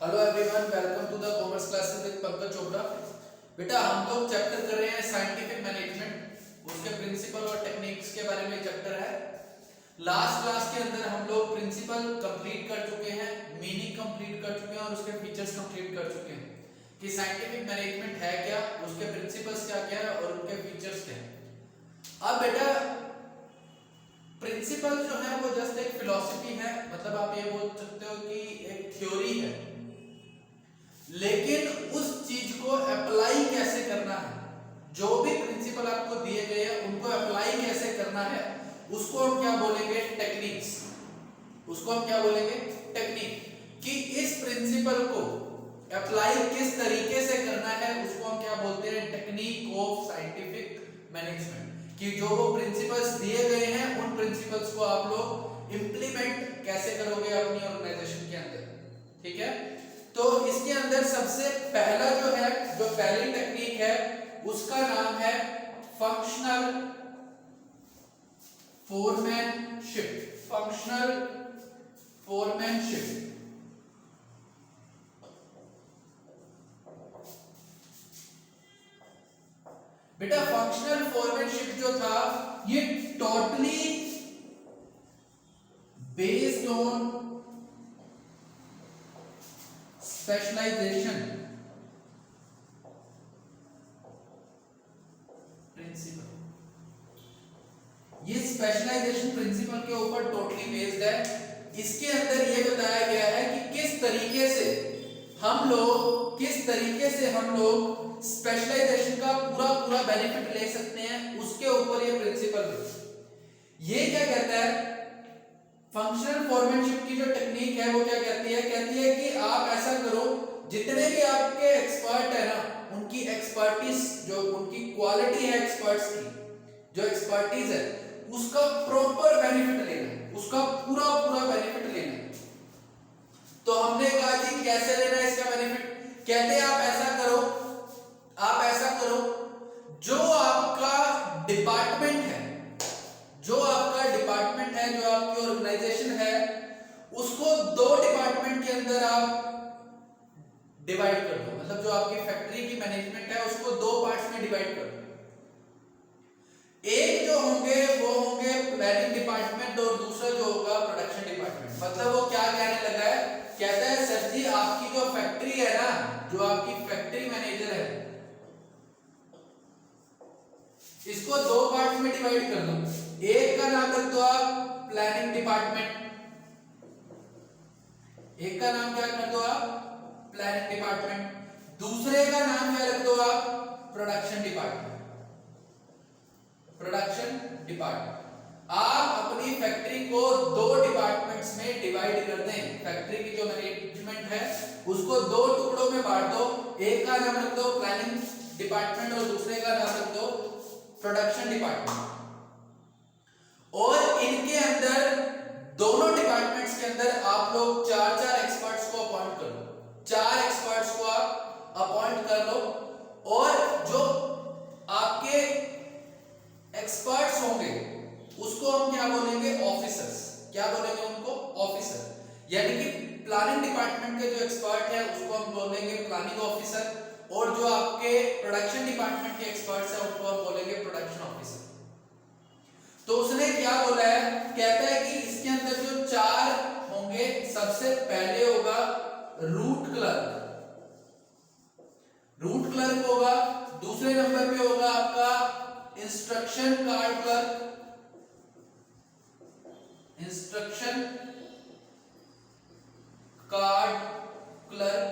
Hello everyone, welcome to the commerce classes with Pankaj Chopra. बेटा हम लोग चैप्टर कर रहे हैं साइंटिफिक मैनेजमेंट, उसके प्रिंसिपल और टेक्निक्स के बारे में चैप्टर है। लास्ट क्लास के अंदर हम लोग प्रिंसिपल कंप्लीट कर चुके हैं, मीनिंग कंप्लीट कर चुके हैं और उसके फीचर्स कंप्लीट कर चुके हैं कि साइंटिफिक मैनेजमेंट है क्या, उसके प्रिंसिपल्स क्या क्या है और उनके फीचर्स क्या है। अब बेटा प्रिंसिपल जो है वो जस्ट एक फिलॉसफी है, मतलब आप ये बोल सकते हो कि एक थ्योरी है, लेकिन उस चीज को अप्लाई कैसे करना है, जो भी प्रिंसिपल आपको दिए गए हैं उनको अप्लाई कैसे करना है, उसको हम क्या बोलेंगे, टेक्निक्स। उसको हम क्या बोलेंगे, टेक्निक। कि इस प्रिंसिपल को अप्लाई किस तरीके से करना है उसको हम क्या बोलते हैं, टेक्निक ऑफ साइंटिफिक मैनेजमेंट। कि जो वो प्रिंसिपल्स दिए गए हैं उन प्रिंसिपल्स को आप लोग इंप्लीमेंट कैसे करोगे अपनी ऑर्गेनाइजेशन के अंदर। ठीक है, तो इसके अंदर सबसे पहला जो है, जो पहली टेक्निक है उसका नाम है फंक्शनल फोरमैनशिप। Functional foremanship. बेटा फंक्शनल फोरमैनशिप जो था ये totally based on specialisation principle. ये स्पेशलाइजेशन प्रिंसिपल के ऊपर टोटली बेस्ड है। इसके अंदर ये बताया गया है कि किस तरीके से हम लोग स्पेशलाइजेशन का पूरा बेनिफिट ले सकते हैं, उसके ऊपर ये प्रिंसिपल है। ये क्या कहता है, फंक्शनल फोरमैनशिप की जो टेक्निक है वो क्या कहती है कि आप ऐसा करो, जितने भी आपके एक्सपर्ट है ना, उनकी एक्सपर्टीज, जो उनकी क्वालिटी है एक्सपर्ट्स की, जो एक्सपर्टीज है उसका प्रॉपर बेनिफिट लेना है, उसका पूरा बेनिफिट लेना है। तो हमने कहा कि कैसे लेना है इसका बेनिफिट। कहते हैं आप ऐसा करो, जो आपका डिपार्टमेंट है, जो आपकी ऑर्गेनाइजेशन है, उसको दो डिपार्टमेंट के अंदर आप डिवाइड कर दो। मतलब जो आपकी फैक्ट्री की मैनेजमेंट है उसको दो पार्ट्स में डिवाइड कर दो। एक जो होंगे वो होंगे प्लानिंग डिपार्टमेंट और दूसरा जो होगा प्रोडक्शन डिपार्टमेंट। मतलब वो क्या कहने लगा है, कहता है सर जी आपकी जो फैक्ट्री है ना, जो आपकी फैक्ट्री मैनेजर है, इसको दो पार्ट्स में डिवाइड कर दो। एक का नाम रख दो आप प्लानिंग डिपार्टमेंट, एक का नाम क्या कर दो आप, प्लानिंग डिपार्टमेंट। दूसरे का नाम क्या रख दो आप, प्रोडक्शन डिपार्टमेंट। आप अपनी फैक्ट्री को दो डिपार्टमेंट्स में डिवाइड कर दें। फैक्ट्री की जो मैनेजमेंट है उसको दो टुकड़ों में बांट दो। एक का नाम रख दो प्लानिंग डिपार्टमेंट और दूसरे का नाम रख दो प्रोडक्शन डिपार्टमेंट। और इनके अंदर, दोनों डिपार्टमेंट्स के अंदर आप लोग चार एक्सपर्ट्स को अपॉइंट कर लो। 4 एक्सपर्ट्स को आप अपॉइंट कर लो और जो आपके एक्सपर्ट्स होंगे उसको हम क्या बोलेंगे, ऑफिसर्स। क्या बोलेंगे उनको, ऑफिसर। यानी कि प्लानिंग डिपार्टमेंट के जो एक्सपर्ट है उसको हम बोलेंगे प्लानिंग ऑफिसर, और जो आपके प्रोडक्शन डिपार्टमेंट के एक्सपर्ट्स हैं उनको हम बोलेंगे प्रोडक्शन ऑफिसर। तो उसने क्या बोला है, कहता है कि इसके अंदर जो 4 होंगे, सबसे पहले होगा रूट क्लर्क होगा। दूसरे नंबर पे होगा आपका इंस्ट्रक्शन कार्ड क्लर्क,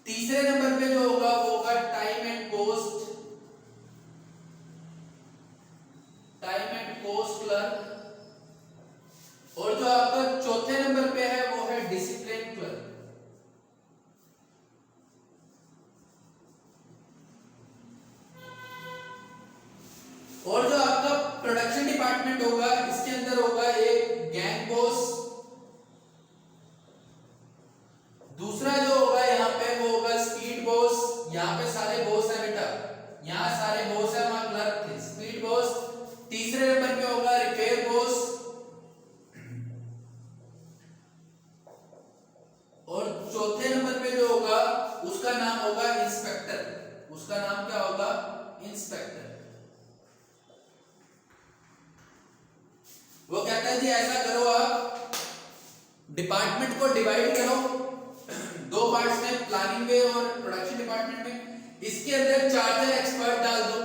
तीसरे नंबर पे जो होगा वो होगा टाइम एंड कॉस्ट क्लर्क, और जो आपका चौथे नंबर पे है वो है डिसिप्लिन क्लर्क। और जो आपका प्रोडक्शन डिपार्टमेंट होगा, इसके अंदर होगा एक गैंग बॉस, दूसरा जो होगा यहाँ पे वो होगा स्पीड बॉस। यहाँ पे सारे बॉस है बेटा, यहाँ सारे बॉस है, वहां क्लर्क थे, स्पीड बॉस। तीसरे नंबर पे होगा रिपेयर बॉस, जी ऐसा करो, आप डिपार्टमेंट को डिवाइड करो दो पार्ट्स में, प्लानिंग में और प्रोडक्शन डिपार्टमेंट में। इसके अंदर 4 एक्सपर्ट डाल दो।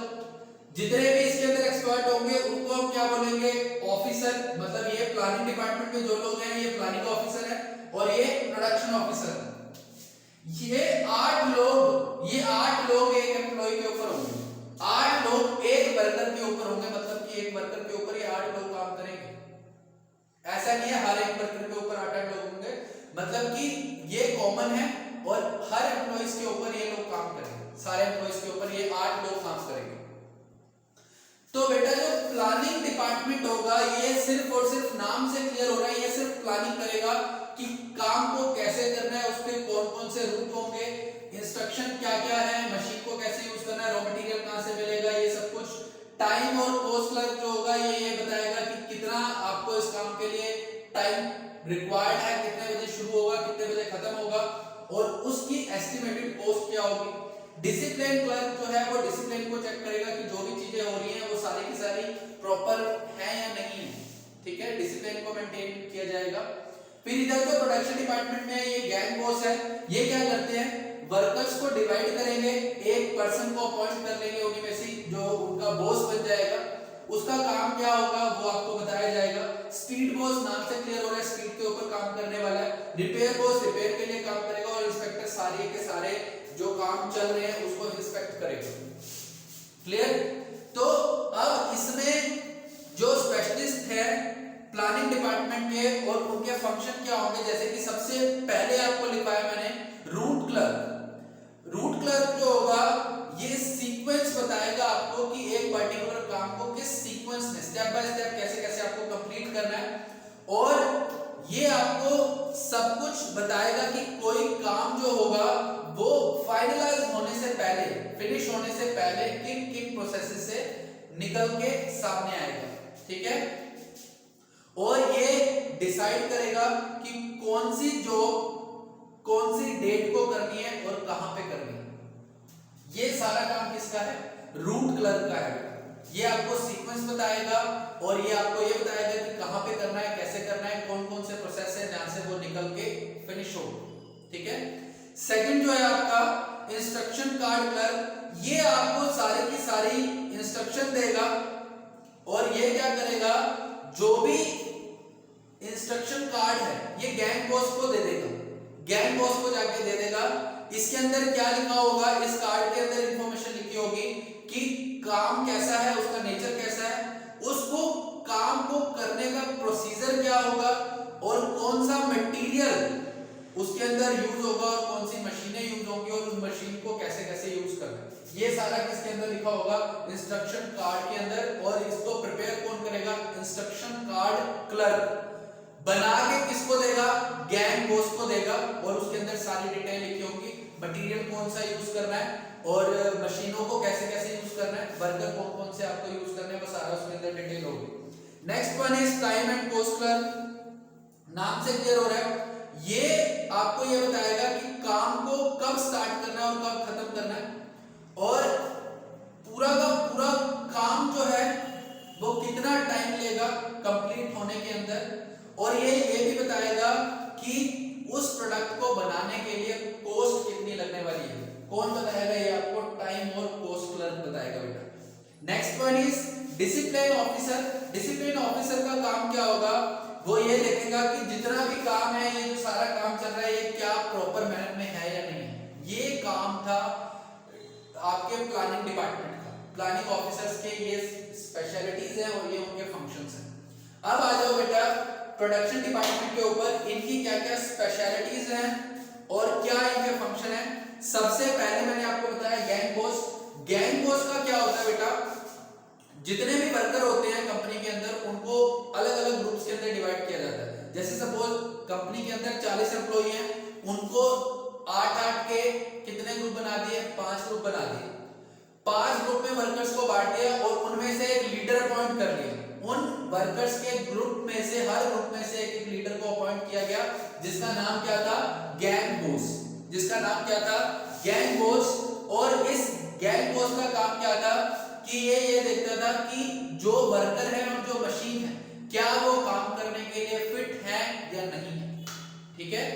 जितने भी इसके अंदर एक्सपर्ट होंगे उनको हम क्या बोलेंगे, ऑफिसर। मतलब ये प्लानिंग डिपार्टमेंट में जो लोग हैं ये प्लानिंग ऑफिसर है और ये प्रोडक्शन ऑफिसर है। ये 8 लोग एक एम्प्लॉय के ऊपर होंगे, 8 लोग एक वर्कर के ऊपर होंगे। मतलब कि एक वर्कर के ऊपर ये 8 लोग काम करेंगे। ऐसा नहीं है हर एक वर्कर के ऊपर 8 लोग होंगे, मतलब कि ये कॉमन है और हर एम्प्लॉइज के ऊपर ये लोग काम करेंगे। सारे एम्प्लॉइज के ऊपर ये 8 लोग काम करेंगे। तो बेटा जो प्लानिंग डिपार्टमेंट होगा ये सिर्फ और सिर्फ नाम से क्लियर हो रहा है, ये सिर्फ प्लानिंग करेगा कि काम को कैसे करना है, उसके कौन कौन से रूट होंगे, इंस्ट्रक्शन क्या क्या है, मशीन को कैसे यूज करना है, रॉ मटेरियल कहां से मिलेगा, ये सब कुछ। टाइम और कॉस्ट क्लर्क जो होगा ये बताएगा कि कितना आपको इस काम के लिए टाइम रिक्वायर्ड है, कितने बजे शुरू होगा, कितने बजे खत्म होगा और उसकी एस्टिमेटेड कॉस्ट क्या होगी। डिसिप्लिन क्लर्क जो है वो डिसिप्लिन को चेक करेगा कि जो भी चीजें हो रही हैं वो सारी की सारी प्रॉपर है या नहीं है, ठीक है, डिसिप्लिन को मेंटेन किया जाएगा। फिर इधर जो प्रोडक्शन डिपार्टमेंट में ये गैंग बॉस है, ये क्या करते हैं, वर्कर्स को डिवाइड करेंगे, एक पर्सन को अपॉइंट कर लेंगे उन्हीं में से जो उनका बॉस बन जाएगा। उसका काम क्या होगा वो आपको बताया जाएगा। स्पीड बॉस नाम से क्लियर हो रहा है, स्पीड के ऊपर काम करने वाला है। रिपेयर बॉस रिपेयर के लिए काम करेगा और इंस्पेक्टर सारे के सारे जो काम चल रहे हैं उसको इंस्पेक्ट करेगा। क्लियर? तो अब इसमें जो स्पेशलिस्ट है प्लानिंग डिपार्टमेंट के और उनके फंक्शन क्या होंगे, जैसे कि सबसे पहले आपको लिखवाया मैंने रूट क्लर्क। रूट क्लर्क जो होगा ये सीक्वेंस बताएगा आपको कि एक पर्टिकुलर काम को किस सीक्वेंस में स्टेप बाय स्टेप कैसे कैसे आपको कंप्लीट करना है और ये आपको सब कुछ बताएगा कि कोई काम जो होगा वो फाइनलाइज होने से पहले, फिनिश होने से पहले किन किन प्रोसेसेस से निकल के सामने आएगा, ठीक है। और ये डिसाइड करेगा कि कौन सी जॉब कौन सी डेट को करनी है और कहां पे करनी है। ये सारा काम किसका है, रूट क्लर्क का है। ये आपको सीक्वेंस बताएगा और ये आपको ये बताएगा कि कहां पे करना है, कैसे करना है, कौन कौन से प्रोसेस है जहां से वो निकल के फिनिश हो, ठीक है। सेकंड जो है आपका इंस्ट्रक्शन कार्ड क्लर्क, ये आपको सारी की सारी इंस्ट्रक्शन देगा और ये क्या करेगा, जो भी इंस्ट्रक्शन कार्ड है ये गैंग बॉस को दे देगा, गैंग बॉस को जाके दे देगा। इसके अंदर क्या लिखा होगा, इस कार्ड के अंदर इंफॉर्मेशन लिखी होगी कि काम कैसा है, उसका नेचर कैसा है, उसको काम को करने का प्रोसीजर क्या होगा और कौन सा मटेरियल उसके अंदर यूज होगा और कौन सी मशीनें यूज होंगी और उस मशीन को कैसे कैसे यूज करना है। ये सारा किसके अंदर लिखा होगा, इंस्ट्रक्शन कार्ड के अंदर। और इसको प्रिपेयर कौन करेगा, इंस्ट्रक्शन कार्ड क्लर्क। बना के किसको देगा, गैंग बॉस को देगा और उसके अंदर सारी डिटेल लिखी होगी, मटेरियल कौन सा यूज करना है और मशीनों को कैसे कैसे यूज करना है, वर्कर कौन कौन से आपको यूज करने हैं, वो सारा उसके अंदर डिटेल होगी। Next one is time and cost clerk. नाम से क्लियर हो रहा है, ये आपको ये बताएगा कि काम को कब स्टार्ट करना है और कब खत्म करना है और पूरा का पूरा काम जो है वो कितना टाइम लेगा कंप्लीट होने के अंदर। और ये भी बताएगा कि उस प्रोडक्ट को बनाने के लिए कॉस्ट कितनी लगने वाली है। कौन बताएगा, ये आपको टाइम और कॉस्ट क्लर्क बताएगा बेटा। Next one is discipline officer. Discipline officer का काम क्या होगा, वो ये देखेगा कि जितना भी काम है, ये जो सारा काम चल रहा है, ये क्या प्रॉपर मैनर में है या नहीं है। ये काम था आपके प्लानिंग डिपार्टमेंट का। प्लानिंग ऑफिसर्स के ये स्पेशलिटीज है और ये उनके फंक्शंस हैं। अब आ जाओ बेटा प्रोडक्शन डिपार्टमेंट के ऊपर, इनकी क्या क्या स्पेशलिटीज हैं और क्या इनके फंक्शन है। सबसे पहले मैंने आपको बताया गैंग बॉस। गैंग बॉस का क्या होता है बेटा, जितने भी वर्कर होते हैं कंपनी के अंदर उनको अलग अलग ग्रुप्स के अंदर डिवाइड किया जाता है। जैसे सपोज कंपनी के अंदर 40 एम्प्लॉई हैं, उनको 8-8 के कितने ग्रुप बना दिए, 5 ग्रुप बना दिए। 5 ग्रुप में वर्कर्स को बांट दिया और उनमें से एक लीडर अपॉइंट कर लिया। उन वर्कर्स के ग्रुप में से हर ग्रुप में से एक लीडर को अपॉइंट किया गया जिसका नाम क्या था, गैंग बॉस। जिसका नाम क्या था, गैंग बॉस। और इस गैंग बॉस का काम क्या था कि ये देखता था कि जो वर्कर है और जो मशीन है क्या वो काम करने या नहीं है, ठीक है।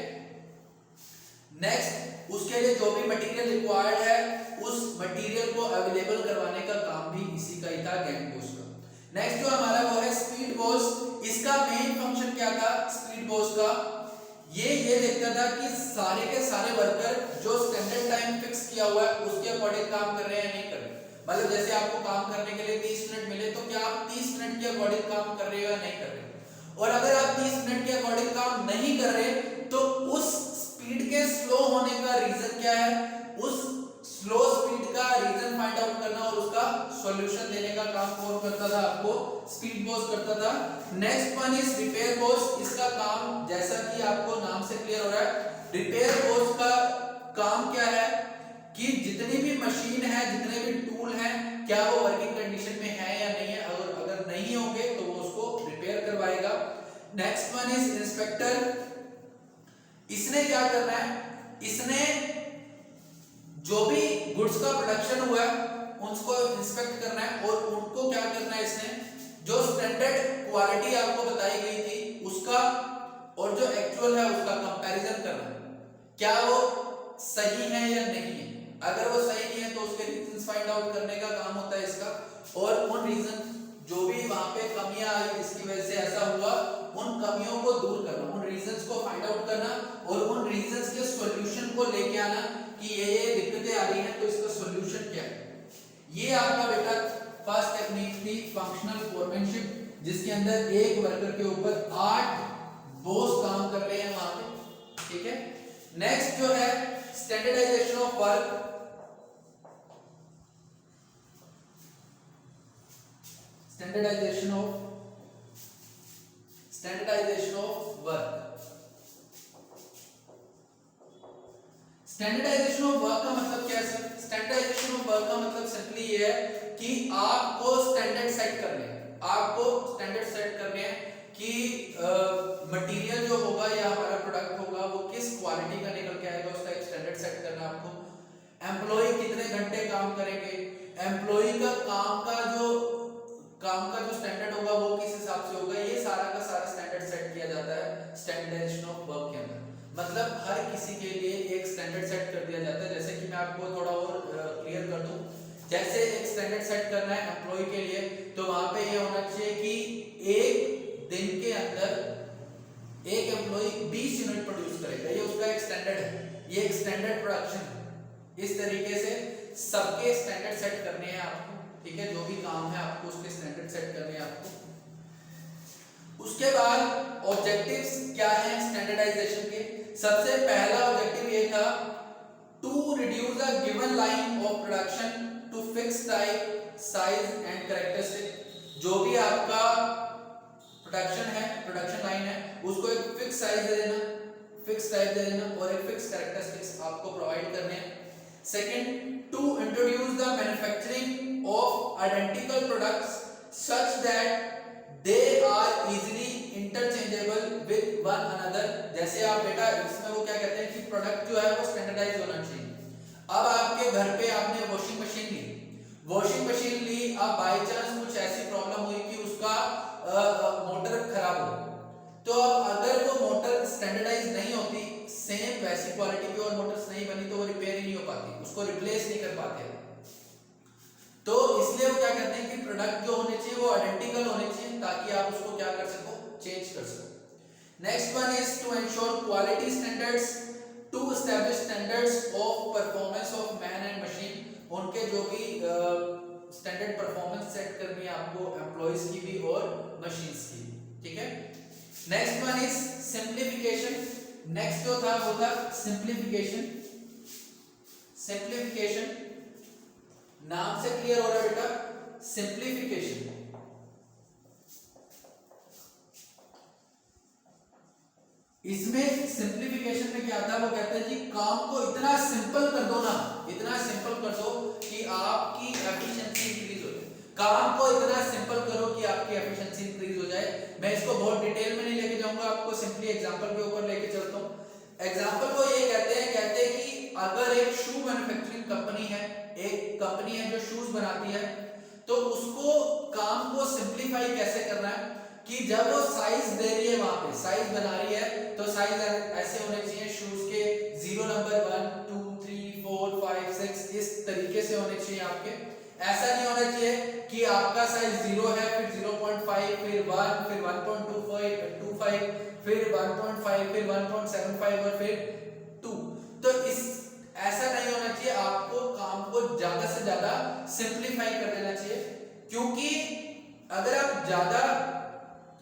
नेक्स्ट, उसके लिए जो भी मटेरियल रिक्वायर्ड है उस मटेरियल को अवेलेबल करवाने का काम भी इसी का ही था, गैंग बॉस का। नेक्स्ट जो हमारा वो है स्पीड बॉस। इसका मेन फंक्शन क्या था स्पीड बॉस का? ये देखता था कि सारे के सारे वर्कर जो स्टैंडर्ड टाइम फिक्स किया हुआ है उसके अकॉर्डिंग काम कर रहे हैं या नहीं कर रहे। मतलब जैसे आपको काम करने के लिए 30 मिनट मिले तो क्या आप 30 मिनट के अकॉर्डिंग काम कर रहे हो या नहीं कर रहे। और अगर आप 30 मिनट के अकॉर्डिंग काम नहीं कर रहे तो उस स्पीड के स्लो होने का रीजन क्या है, उस स्लो स्पीड का रीजन फाइंड आउट करना और उसका सॉल्यूशन देने का काम कौन करता था? आपको स्पीड बॉस करता था। Next one is repair boss. इसका काम जैसा कि आपको नाम से क्लियर हो रहा है, रिपेयर बॉस का काम क्या है कि जितनी भी मशीन है, जितने भी टूल हैं, क्या वो वर्किंग कंडीशन में है या नहीं है। अगर नहीं होंगे तो वो उसको रिपेयर करवाएगा। Next one is inspector. इसने क्या करना है, इसने जो भी गुड्स का प्रोडक्शन हुआ है उसको इंस्पेक्ट करना है और उनको क्या करना है, इसने जो स्टैंडर्ड क्वालिटी आपको बताई गई थी उसका और जो एक्चुअल है उसका कंपैरिजन करना है, क्या वो सही है या नहीं है। अगर वो सही नहीं है तो उसके रीजंस फाइंड आउट करने का काम होता है इसका, और उन रीजन जो भी वहां पे कमियां आई जिसकी वजह से ऐसा हुआ उन कमियों को दूर करना, उन रीजंस को फाइंड आउट करना और उन रीजंस के सॉल्यूशन को लेके आना कि ये दिक्कतें आ रही हैं तो इसका सॉल्यूशन क्या है। ये आपका बेटा फर्स्ट टेक्निक थी फंक्शनल फोरमैनशिप, जिसके अंदर एक वर्कर के ऊपर 8 बॉस काम कर रहे हैं वहां पे, ठीक है। नेक्स्ट जो है standardisation of work. Standardisation of work. Standardisation of work का मतलब क्या है सर? स्टैंडर्डाइजेशन ऑफ वर्क का मतलब सिंपली ये है कि आपको स्टैंडर्ड सेट करने हैं, आपको स्टैंडर्ड सेट करने हैं कि मटेरियल जो होगा या हमारा प्रोडक्ट होगा वो किस क्वालिटी का निकल के आएगा, उसका एक स्टैंडर्ड सेट करना है आपको। एम्प्लॉय कितने घंटे काम करेंगे, एम्प्लॉय का काम का जो स्टैंडर्ड होगा वो किस हिसाब से होगा, ये सारा का सारा स्टैंडर्ड सेट किया जाता है स्टैंडर्डाइजेशन ऑफ वर्क के अंदर। मतलब हर किसी के लिए एक स्टैंडर्ड सेट कर दिया जाता है। जैसे कि मैं आपको थोड़ा और क्लियर कर दूं, जैसे एक स्टैंडर्ड सेट करना है एम्प्लॉय के लिए तो वहां पे ये होना चाहिए कि एक दिन के अंदर एक एम्प्लॉय 20 यूनिट प्रोड्यूस करेगा, ये उसका एक स्टैंडर्ड है, ये एक स्टैंडर्ड प्रोडक्शन है। इस तरीके से सबके स्टैंडर्ड सेट करने हैं आपको, ठीक है। जो भी काम है आपको उसके स्टैंडर्ड सेट करने हैं आपको। उसके बाद ऑब्जेक्टिव्स क्या हैं स्टैंडर्डाइजेशन के? सबसे पहला ऑब्जेक्टिव ये था to reduce the given line of production to fix type size and characteristic. जो भी आपका प्रोडक्शन है, प्रोडक्शन लाइन है, उसको एक फिक्स साइज दे देना, फिक्स टाइप दे देना और एक फिक्स कैरेक्टरिस्टिक्स आपको प्रोवाइड करने हैं। Second, to introduce the manufacturing of identical products such that they are easily interchangeable with one another. जैसे आप बेटा इसमें वो क्या कहते हैं कि प्रोडक्ट जो है वो स्टैंडर्डाइज होना चाहिए। अब आपके घर पे आपने वॉशिंग मशीन ली, अब बाय चांस कुछ ऐसी प्रॉब्लम हुई कि उसका मोटर खराब हो, तो अब अगर वो मोटर स्टैंडर्डाइज नहीं होती, सेम वैसी क्वालिटी की और मोटर्स नहीं बनी तो वो रिपेयर ही नहीं हो पाती, उसको रिप्लेस नहीं कर पाते। तो इसलिए वो क्या कहते हैं कि प्रोडक्ट जो होने चाहिए वो आइडेंटिकल होने चाहिए ताकि आप उसको क्या कर सको, चेंज कर सको। Next one is to ensure quality standards, to establish standards of performance of man and machine. उनके जो भी स्टैंडर्ड परफॉर्मेंस सेट करनी है आपको एम्प्लॉइज की भी और मशीन्स की, ठीक है। Next one is simplification. Next जो था वो था सिंप्लीफिकेशन। सिंप्लीफिकेशन नाम से क्लियर हो रहा है बेटा, सिंप्लीफिकेशन। इसमें सिंप्लीफिकेशन में क्या था, वो कहते हैं जी काम को इतना सिंपल कर दो ना, इतना सिंपल कर दो कि आपकी एफिशिएंसी इंक्रीज हो जाए। काम को इतना सिंपल करो कि आपकी एफिशिएंसी इंक्रीज हो जाए। मैं इसको बहुत डिटेल में नहीं लेके जाऊंगा, आपको सिंपली एग्जांपल के ऊपर लेके चलता हूं। एग्जांपल को ये कहते हैं कि अगर एक शू मैन्युफैक्चरिंग कंपनी है, एक कंपनी है जो शूज बनाती है, तो उसको काम को सिंप्लीफाई कैसे करना है, कि जब वो साइज दे रही है, वहां पे साइज बना रही है, तो साइज ऐसे होने चाहिए शूज के 0 नंबर 1 2 3 4 5 6 इस तरीके से होने चाहिए आपके। ऐसा नहीं होना चाहिए कि आपका साइज 0 है, फिर 0.5, फिर 1, फिर 1.25, फिर 1.5, फिर 1.75 और फिर 2। तो इस ऐसा नहीं होना चाहिए। आपको काम को ज्यादा से ज्यादा सिंपलीफाई कर देना चाहिए, क्योंकि अगर आप ज्यादा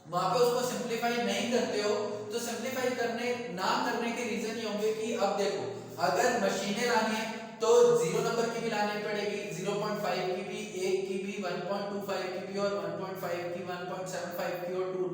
वहां पे उसको सिंपलीफाई नहीं करते हो तो सिंपलीफाई करने के रीजन ये होंगे कि अब देखो, अगर मशीनें लानी है तो 0 नंबर की भी लानी पड़ेगी, 0.5 की भी, 1 की भी, 1.25 की भी और 1.5 की, 1.75 की और 2।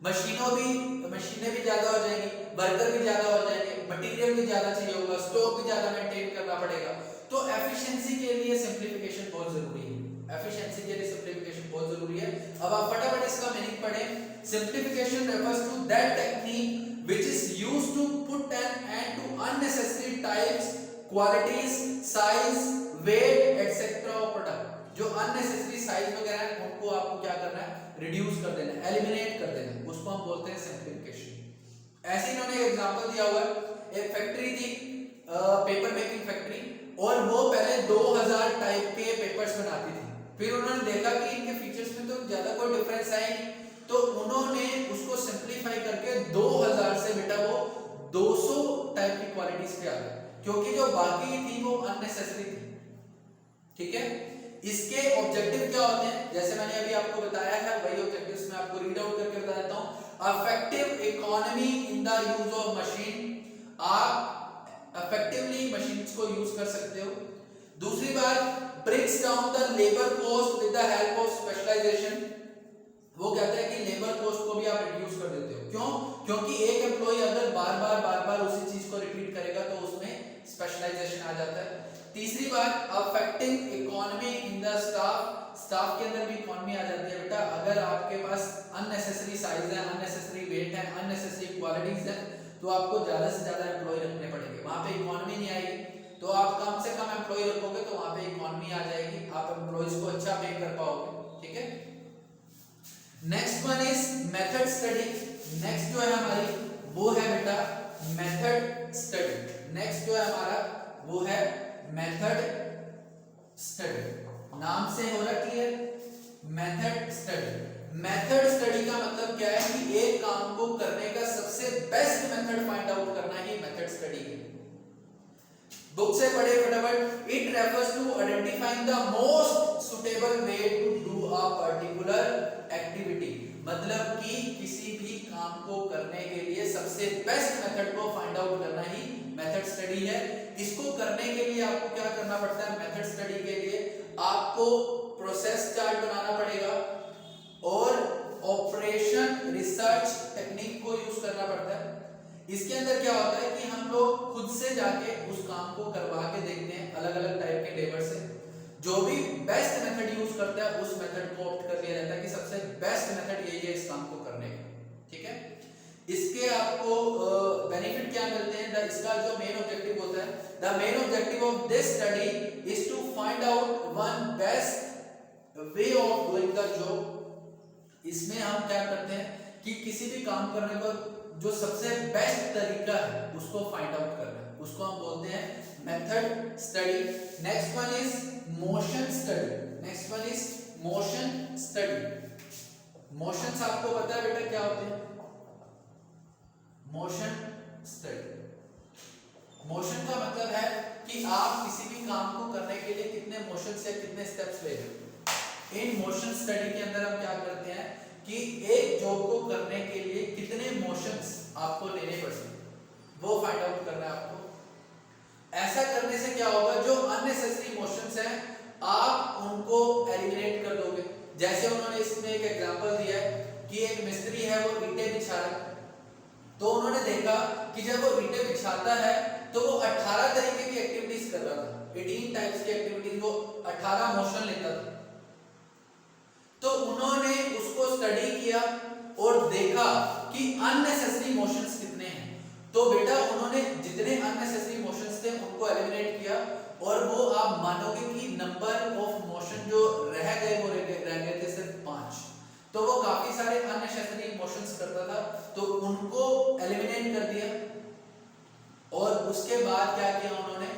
मशीनें भी ज्यादा हो जाएंगी, वर्कर भी ज्यादा हो जाएंगे, मटेरियल भी ज्यादा चाहिए होगा, स्टॉक भी ज्यादा मेंटेन करना पड़ेगा। तो एफिशिएंसी के लिए सिंपलीफिकेशन बहुत जरूरी है। एफिशिएंसी के लिए सिंपलीफिकेशन बहुत जरूरी है। अब आप फटाफट इसका मीनिंग पढ़ें। Simplification refers to that technique which is used to put an end to unnecessary types, qualities, size, weight etcetera of product. जो अननेसेसरी साइज वगैरह है उनको आपको क्या करना है, रिड्यूस कर देना, एलिमिनेट कर देना, उसको हम बोलते हैं सिंपलीफिकेशन। ऐसे इन्होंने एक एग्जांपल दिया हुआ है। एक फैक्ट्री थी, पेपर मेकिंग फैक्ट्री, और वो पहले 2000 टाइप के पेपर्स बनाती थी। फिर उन्होंने देखा कि इनके फीचर्स में तो ज्यादा कोई डिफरेंस है नहीं, तो उन्होंने उसको सिंपलीफाई करके 2000 से बेटा वो 200 टाइप की क्वालिटीज पे आ गए, क्योंकि जो बाकी थी वो अननेसेसरी थी। ठीक है, इसके ऑब्जेक्टिव क्या होते हैं, जैसे मैंने अभी आपको बताया है, वही ऑब्जेक्टिव्स मैं आपको रीड आउट करके बता देता हूं। Effective economy in the use of machine, आप इफेक्टिवली मशीन्स को यूज कर सकते हो। दूसरी बात, brings down the labour cost with the help of specialisation. वो कहता है कि लेबर कॉस्ट को भी आप रिड्यूस कर देते हो। क्यों? क्योंकि एक एम्प्लॉय अगर बार बार उसी चीज को रिपीट करेगा तो उसमें स्पेशलाइजेशन आ जाता है। तीसरी बात, affecting economy in the staff के अंदर भी इकोनॉमी आ जाती है बेटा। अगर आपके पास अननेसेसरी साइज है, अननेसेसरी वेट है, अननेसेसरी क्वालिटीज है, तो आपको ज्यादा से ज्यादा एम्प्लॉय रखने पड़ेंगे, वहां पे इकोनॉमी नहीं आएगी। तो आप कम से कम एम्प्लॉय रखोगे तो वहां पे इकोनॉमी आ जाएगी, आप एम्प्लॉयज को अच्छा पे कर पाओगे। ठीक है, next one is method study. Next जो है हमारी वो है बेटा मेथड स्टडी। नेक्स्ट जो है हमारा वो है मेथड स्टडी। नाम से हो रहा clear, method study. Method study का मतलब क्या है कि एक काम को करने का सबसे बेस्ट मेथड फाइंड आउट करना ही मेथड स्टडी है। बुक से पढ़े फटाफट। It refers to identifying the most suitable way to do a particular activity. मतलब कि किसी भी काम को करने के लिए सबसे बेस्ट मेथड को फाइंड आउट करना ही मेथड स्टडी है। इसको करने के लिए आपको क्या करना पड़ता है, मेथड स्टडी के लिए आपको प्रोसेस चार्ट बनाना पड़ेगा और ऑपरेशन रिसर्च टेक्निक को यूज करना पड़ता है। इसके अंदर क्या होता है कि हम लोग खुद से जाके उस काम को करवा के देखते हैं अलग अलग टाइप के लेबर से। जो भी बेस्ट मेथड यूज करता है उस मेथड को ऑप्ट कर लिया जाता है कि सबसे बेस्ट मेथड यही है इस काम को करने का। ठीक है, इसके आपको बेनिफिट क्या मिलते हैं, इसका जो मेन ऑब्जेक्टिव होता है, the main objective of this study is to find out one best way of doing the job. इसमें हम क्या करते हैं कि किसी भी काम करने का जो सबसे बेस्ट तरीका है उसको फाइंड आउट करना है, उसको हम बोलते हैं method study. Next one is motion study. Next one is motion study. Motions आपको पता है बेटा क्या होते हैं, मोशन स्टडी। मोशन का मतलब है कि आप किसी भी काम को करने के लिए कितने मोशंस या कितने स्टेप्स ले रहे हो। इन मोशन स्टडी के अंदर हम क्या करते हैं कि एक जॉब को करने के लिए कितने मोशंस आपको लेने पड़ेंगे वो फाइंड आउट करना है आपको। ऐसा करने से क्या होगा, जो अननेसेसरी मोशंस हैं आप उनको एलिमिनेट कर दोगे। जैसे उन्होंने इसमें एक एग्जांपल दिया है कि एक मिस्त्री है वो ईंटें बिछा रहा है, तो उन्होंने देखा कि जब वो ईंटें बिछाता है तो वो 18 तरीके की एक्टिविटीज कर रहा था, 18 टाइप्स की एक्टिविटीज, वो 18 मोशन लेता था। तो उन्होंने उसको स्टडी किया और देखा कि अननेसेसरी मोशंस कितने हैं। तो बेटा उन्होंने जितने अननेसेसरी मोशंस थे उनको एलिमिनेट किया और वो आप मानोगे कि नंबर ऑफ मोशन जो रह गए वो रह गए थे सिर्फ 5। तो वो काफी सारे अननेसेसरी इमोशंस करता था, तो उनको एलिमिनेट कर दिया और उसके बाद क्या किया उन्होंने,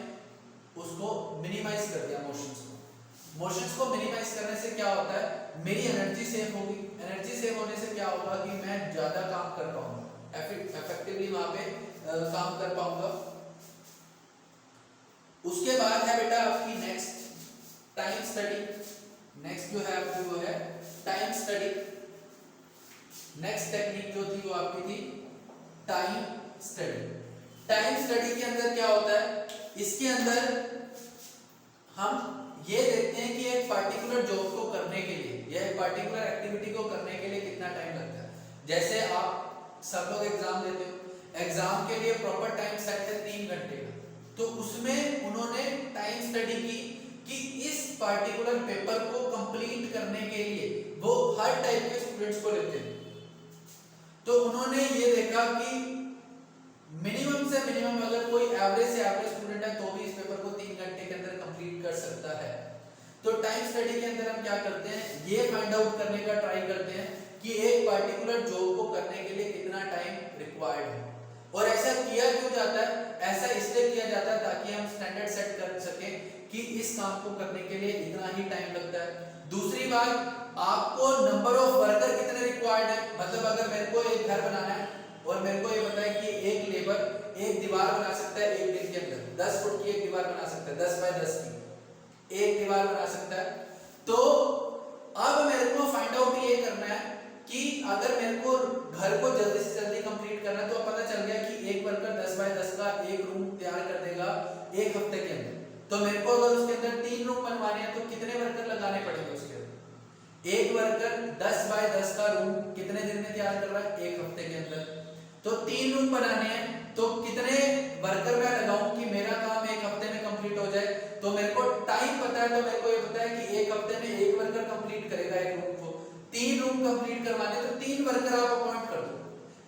उसको मिनिमाइज कर दिया मोशंस को। मोशंस को मिनिमाइज करने से क्या होता है, मेरी एनर्जी सेव होगी, एनर्जी सेव होने से क्या होगा कि मैं ज्यादा काम कर पाऊंगा, इफेक्टिवली वहां पे काम कर पाऊंगा। उसके बाद है बेटा आपकी नेक्स्ट टाइम स्टडी। नेक्स्ट जो है आपकी वो है टाइम स्टडी। नेक्स्ट टेक्निक जो थी वो आपकी थी टाइम स्टडी। टाइम स्टडी के अंदर क्या होता है, इसके अंदर हम ये देखते हैं कि एक पार्टिकुलर जॉब को करने के लिए या एक पार्टिकुलर एक्टिविटी को करने के लिए कितना टाइम लगता है। जैसे आप सब लोग एग्जाम देते हो, एग्जाम के लिए प्रॉपर टाइम सेट है 3 घंटे का, तो उसमें उन्होंने टाइम स्टडी की कि इस पार्टिकुलर पेपर को कंप्लीट करने के लिए वो हर टाइप के स्टूडेंट्स को लेते हैं। तो उन्होंने ये देखा कि मिनिमम से मिनिमम अगर कोई एवरेज से एवरेज स्टूडेंट है तो भी इस पेपर को 3 घंटे के अंदर कंप्लीट कर सकता है। तो टाइम स्टडी के अंदर हम क्या करते हैं, ये फाइंड आउट करने का ट्राई करते हैं कि एक पार्टिकुलर जॉब को करने के लिए कितना टाइम रिक्वायर्ड है। और ऐसा किया क्यों जाता है, ऐसा इसलिए किया जाता है ताकि हम स्टैंडर्ड सेट कर सकें कि इस काम को करने के लिए इतना ही टाइम लगता है। दूसरी बात, आपको नंबर ऑफ वर्कर कितने रिक्वायर्ड है, मतलब अगर मेरे को एक घर बनाना है और मेरे को ये पता है कि एक लेबर एक दीवार बना सकता है एक दिन के अंदर, 10 फुट की एक दीवार बना सकता है, 10 बाय 10 की एक दीवार बना सकता है। तो अब मेरे को फाइंड आउट ये करना है कि अगर मेरे को घर को जल्दी से जल्दी कंप्लीट करना है, तो पता चल गया कि एक वर्कर 10 बाय 10 का एक रूम तैयार कर देगा एक हफ्ते के अंदर। तो मेरे को अगर उसके अंदर 3 रूम बनवाने हैं तो कितने वर्कर लगाने पड़ेंगे उसके अंदर। एक वर्कर 10 बाय 10 का रूम कितने दिन में तैयार कर रहा है, एक हफ्ते के अंदर। तो 3 रूम बनाने हैं तो कितने वर्कर मैं लगाऊं कि मेरा काम एक हफ्ते में कंप्लीट हो जाए। तो मेरे को टाइम पता है, तो मेरे को ये पता है कि एक हफ्ते में एक वर्कर कंप्लीट करेगा एक रूम को। 3 रूम कंप्लीट करवाने तो 3 वर्कर आप अपॉइंट कर दो।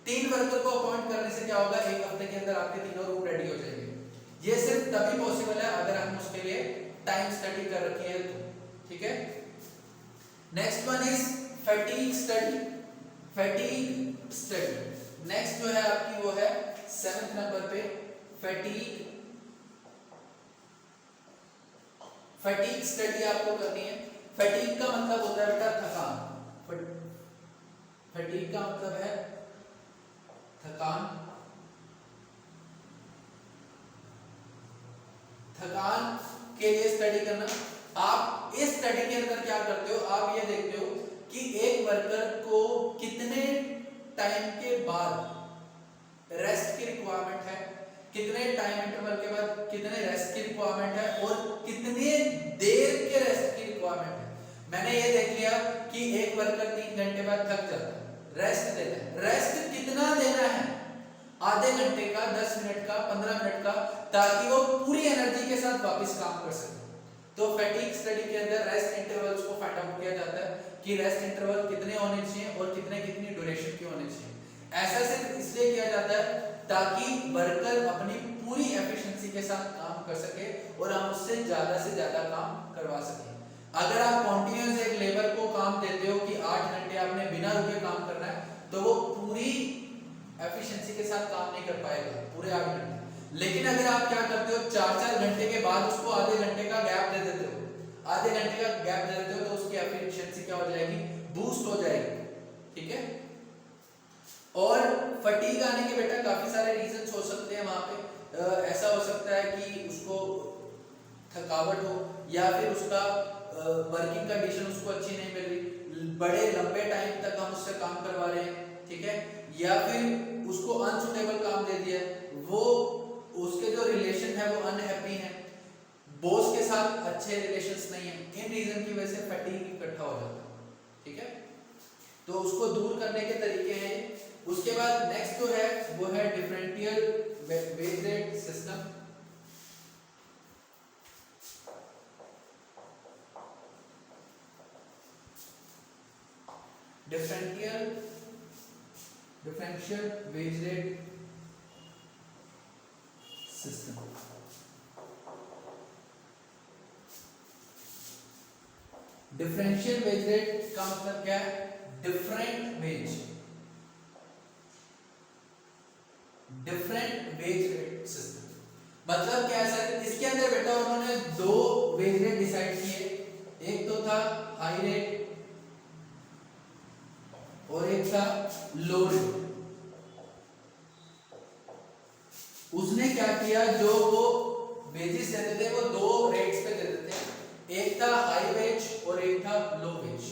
3 वर्कर को अपॉइंट करने से क्या होगा, एक हफ्ते के अंदर आपके तीनों रूम रेडी हो जाएंगे। ये सिर्फ तभी पॉसिबल है अगर हम उसके लिए टाइम स्टडी कर रखी है तो, ठीक है। Next one is fatigue study. Fatigue study next जो है आपकी वो है 7th नंबर पे फैटीग। फैटीग स्टडी आपको करनी है। फैटीग का मतलब होता है बेटा थकान। फैटीग का मतलब है थकान। थकान के लिए स्टडी करना। आप इस स्टडी के अंदर क्या करते हो, आप ये देखते हो कि एक वर्कर को कितने टाइम के बाद रेस्ट की रिक्वायरमेंट है, कितने टाइम इंटरवल के बाद कितने रेस्ट की रिक्वायरमेंट है और कितने देर के रेस्ट की रिक्वायरमेंट है। मैंने ये देख लिया कि एक वर्कर 3 घंटे बाद थक जाता है, रेस्ट देना है। रेस्ट कितना देना है, आधे घंटे का, 10 मिनट का, 15 मिनट का, ताकि वो पूरी एनर्जी के साथ वापस काम कर सके। तो फैटीग स्टडी के अंदर रेस्ट इंटरवल्स को फाइंड आउट किया जाता है कि रेस्ट इंटरवल कितने होने चाहिए और कितने कितनी ड्यूरेशन के होने चाहिए। ऐसा सिर्फ इसलिए किया जाता है ताकि वर्कर अपनी पूरी एफिशिएंसी के साथ काम कर सके और हम उससे से ज्यादा काम करवा सके। अगर आप कॉन्टिन्यूअस एक लेबर को काम देते हो कि 8 घंटे आपने बिना रुके काम करना है, तो वो पूरी एफिशिएंसी के साथ काम नहीं कर पाएगा पूरे 8 घंटे। लेकिन अगर आप क्या करते हो, 4-4 घंटे के बाद उसको आधे घंटे का गैप दे देते हो, आधे घंटे का गैप दे देते हो, तो उसकी एफिशिएंसी क्या हो जाएगी, बूस्ट हो जाएगी, ठीक है। और फटीग आने के बेटा काफी सारे रीजंस हो सकते हैं वहां पे। ऐसा हो सकता है कि उसको थकावट हो, या फिर उसका वर्किंग कंडीशन उसको अच्छी नहीं मिल रही, बड़े लंबे टाइम तक हम उससे काम करवा रहे हैं, ठीक है, या फिर उसको अनसुटेबल काम दे दिया, वो उसके जो रिलेशन है वो अनहैप्पी है, बॉस के साथ अच्छे रिलेशंस नहीं है। इन रीजन की वजह से फटीग इकट्ठा हो जाता है, ठीक है। तो उसको दूर करने के तरीके हैं। उसके बाद नेक्स्ट जो है वो है differential wage rate system. Differential wage rate system. Differential wage rate का मतलब क्या है, डिफरेंट वेज रेट सिस्टम। मतलब क्या है सर, इसके अंदर बेटा उन्होंने दो वेज रेट डिसाइड किए, एक तो था हाई रेट और एक था लो रेट। उसने क्या किया, जो वो वेजेस देते थे वो दो रेट्स पे देते थे, एक था हाई वेज और एक था लो वेज।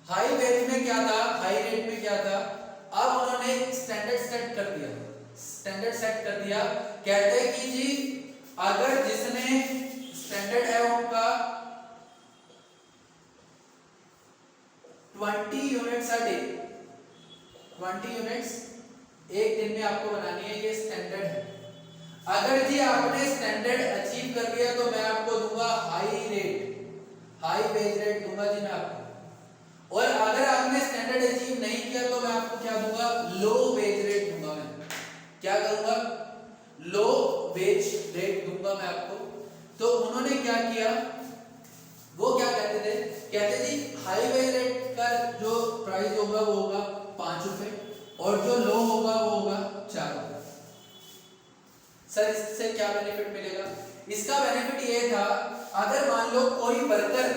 हाई वेज में क्या था, हाई रेट में क्या था, अब उन्होंने स्टैंडर्ड सेट कर दिया, कहते हैं कि जी अगर जिसने स्टैंडर्ड है उनका 20 यूनिट्स अ डे, 20 यूनिट्स एक दिन में आपको बनानी है, ये स्टैंडर्ड है। अगर जी आपने स्टैंडर्ड अचीव कर लिया तो मैं आपको दूंगा हाई वेज रेट दूंगा जी मैं आपको। और अगर आपने स्टैंडर्ड अचीव नहीं किया तो मैं आपको क्या दूंगा, लो वेज रेट दूंगा। मैं क्या करूंगा, लो वेज रेट दूंगा मैं आपको। तो उन्होंने क्या किया, वो क्या कहते थे, कहते जी हाई वेज रेट का जो प्राइस होगा वो होगा 5 रुपए और जो लो होगा वो होगा 4 रुपए। सर इससे क्या बेनिफिट मिलेगा, इसका बेनिफिट ये था, अगर मान लो कोई वर्कर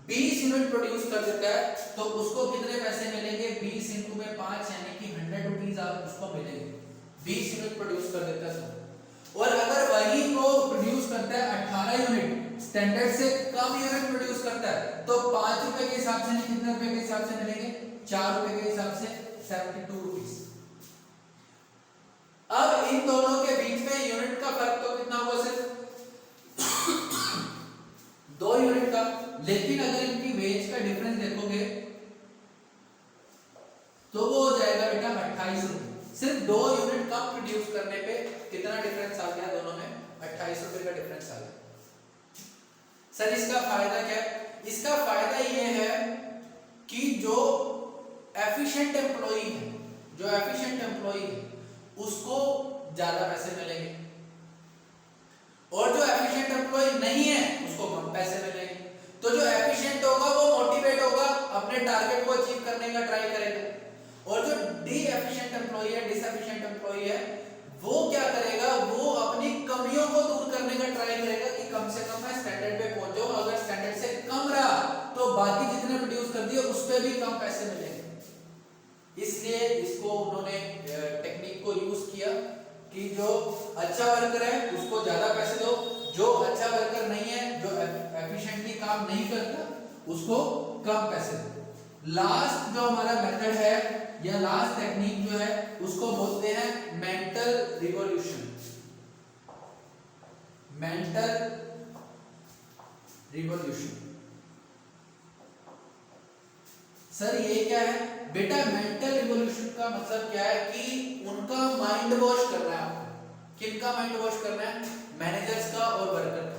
20 यूनिट प्रोड्यूस कर देता है तो उसको कितने पैसे मिलेंगे, 20 इंटू में 5 यानी कि 100 रुपीज उसको मिलेंगे, 20 यूनिट प्रोड्यूस कर देता है। और अगर वही वो प्रोड्यूस करता है 18 यूनिट, स्टैंडर्ड से कम यूनिट प्रोड्यूस करता है, तो 5 रुपए के हिसाब से कितने रुपए के हिसाब से मिलेंगे, 4 रुपए के हिसाब से 72 रुपीस। अब इन दोनों के बीच में यूनिट का फर्क तो कितना हुआ, सिर्फ 2 यूनिट का। लेकिन अगर इनकी वेज का डिफरेंस देखोगे तो वो हो जाएगा बेटा 28 रुपए। सिर्फ 2 यूनिट कम प्रोड्यूस करने पे कितना डिफरेंस आ गया, दोनों में 28 रुपए का डिफरेंस आ गया। सर इसका फायदा क्या है, इसका फायदा ये है कि जो एफिशिएंट एम्प्लॉई है उसको ज्यादा पैसे मिलेंगे और जो एफिशिएंट एम्प्लॉय नहीं है उसको कम पैसे मिलेंगे। तो जो एफिशिएंट होगा वो मोटिवेट होगा, अपने टारगेट को अचीव करने का ट्राई करेगा। और जो डिसएफिशिएंट एम्प्लॉय है वो क्या करेगा, वो अपनी कमियों को दूर करने का ट्राई करेगा कि कम से कम मैं स्टैंडर्ड पे पहुंच जाऊं। अगर स्टैंडर्ड से कम रहा तो बाकी जितने प्रोड्यूस कर दिए उस पे भी कम पैसे मिलेंगे। इसलिए इसको उन्होंने टेक्निक को यूज किया कि जो अच्छा वर्कर है उसको ज्यादा पैसे दो, जो अच्छा वर्कर नहीं है, जो एफिशिएंटली काम नहीं करता उसको कम पैसे दो। लास्ट जो हमारा मेथड है या लास्ट टेक्निक जो है उसको बोलते हैं मेंटल रिवॉल्यूशन। सर ये क्या है बेटा, मेंटल रिवॉल्यूशन का मतलब क्या है कि उनका माइंड वॉश करना है आपको। किनका माइंड वॉश करना है, मैनेजर्स का और वर्कर का।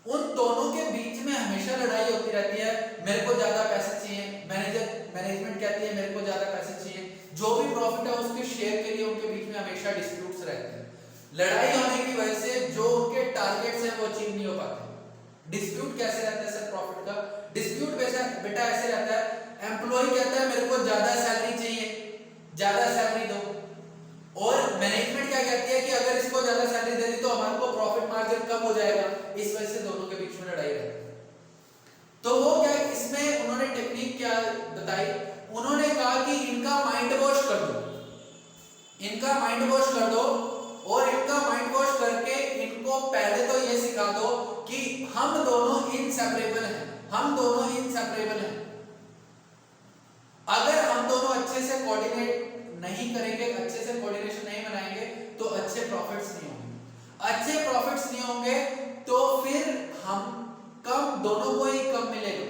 उन दोनों के बीच में हमेशा लड़ाई होती रहती है, मेरे को ज्यादा पैसे चाहिए, मैनेजमेंट कहती है मेरे को ज्यादा पैसे चाहिए, जो भी प्रॉफिट है उसके शेयर के लिए उनके बीच में हमेशा डिस्प्यूट्स रहते हैं। लड़ाई होने की वजह से जो उनके टारगेट्स हैं वो अचीव नहीं हो पाते। डिस्प्यूट कैसे रहता है सर प्रॉफिट का, डिस्प्यूट बेटा ऐसे रहता है, एम्प्लॉय कहता है मेरे को ज्यादा सैलरी चाहिए, ज्यादा सैलरी दो, और मैनेजमेंट क्या कहती है कि अगर इसको ज्यादा सैलरी दे दी तो हमारे को प्रॉफिट मार्जिन कम हो जाएगा। इस वजह से दोनों के बीच में लड़ाई रहती है। तो वो क्या, इसमें उन्होंने टेक्निक क्या बताई, उन्होंने कहा कि इनका माइंड वॉश कर दो, और इनका माइंड वॉश करके इनको पहले तो ये सिखा दो कि हम दोनों इनसेपरेबल हैं। अगर हम दोनों अच्छे से कोऑर्डिनेट नहीं करेंगे, अच्छे से कोऑर्डिनेशन नहीं बनाएंगे तो अच्छे प्रॉफिट्स नहीं होंगे, तो फिर हम दोनों को ही कम मिलेगा।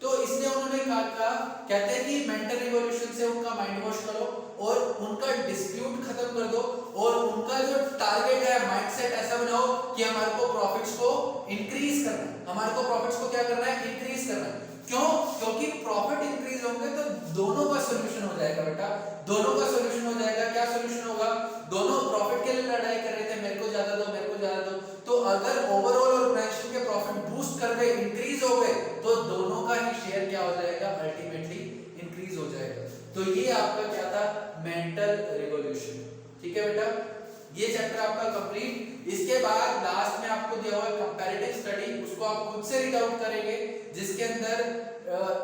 तो इसलिए उन्होंने कहा, कहते हैं कि मेंटल रिवॉल्यूशन से उनका माइंड वॉश करो और उनका डिस्प्यूट खत्म कर दो, और उनका जो टारगेट है माइंडसेट ऐसा बनाओ कि हमारे को प्रॉफिट्स को इंक्रीज करना है, इंक्रीज करना है। क्यों? क्योंकि प्रॉफिट इंक्रीज होंगे तो दोनों का सॉल्यूशन हो जाएगा बेटा, क्या सॉल्यूशन होगा, दोनों प्रॉफिट के लिए लड़ाई कर रहे थे, मेरे को ज्यादा दो, तो अगर ओवरऑल ऑर्गेनाइजेशन के प्रॉफिट बूस्ट कर गए, इंक्रीज हो गए, तो दोनों का ही शेयर क्या हो जाएगा, अल्टीमेटली इंक्रीज हो जाएगा। तो ये आपका क्या था, मेंटल रिवॉल्यूशन। ठीक है बेटा, ये चैप्टर आपका कंप्लीट। इसके बाद लास्ट में आपको दिया हुआ है कंपैरेटिव स्टडी, उसको आप खुद से रीड आउट करेंगे, जिसके अंदर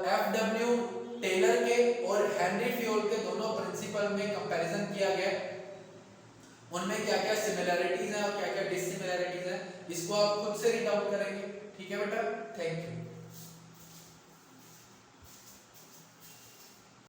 एफडब्ल्यू टेलर के और हेनरी फ्योल के दोनों प्रिंसिपल में कंपैरिजन किया गया, उनमें क्या क्या सिमिलरिटीज हैं और क्या क्या डिससिमिलरिटीज हैं, इसको आप खुद से रीड आउट करेंगे। ठीक है बेटा, थैंक यू।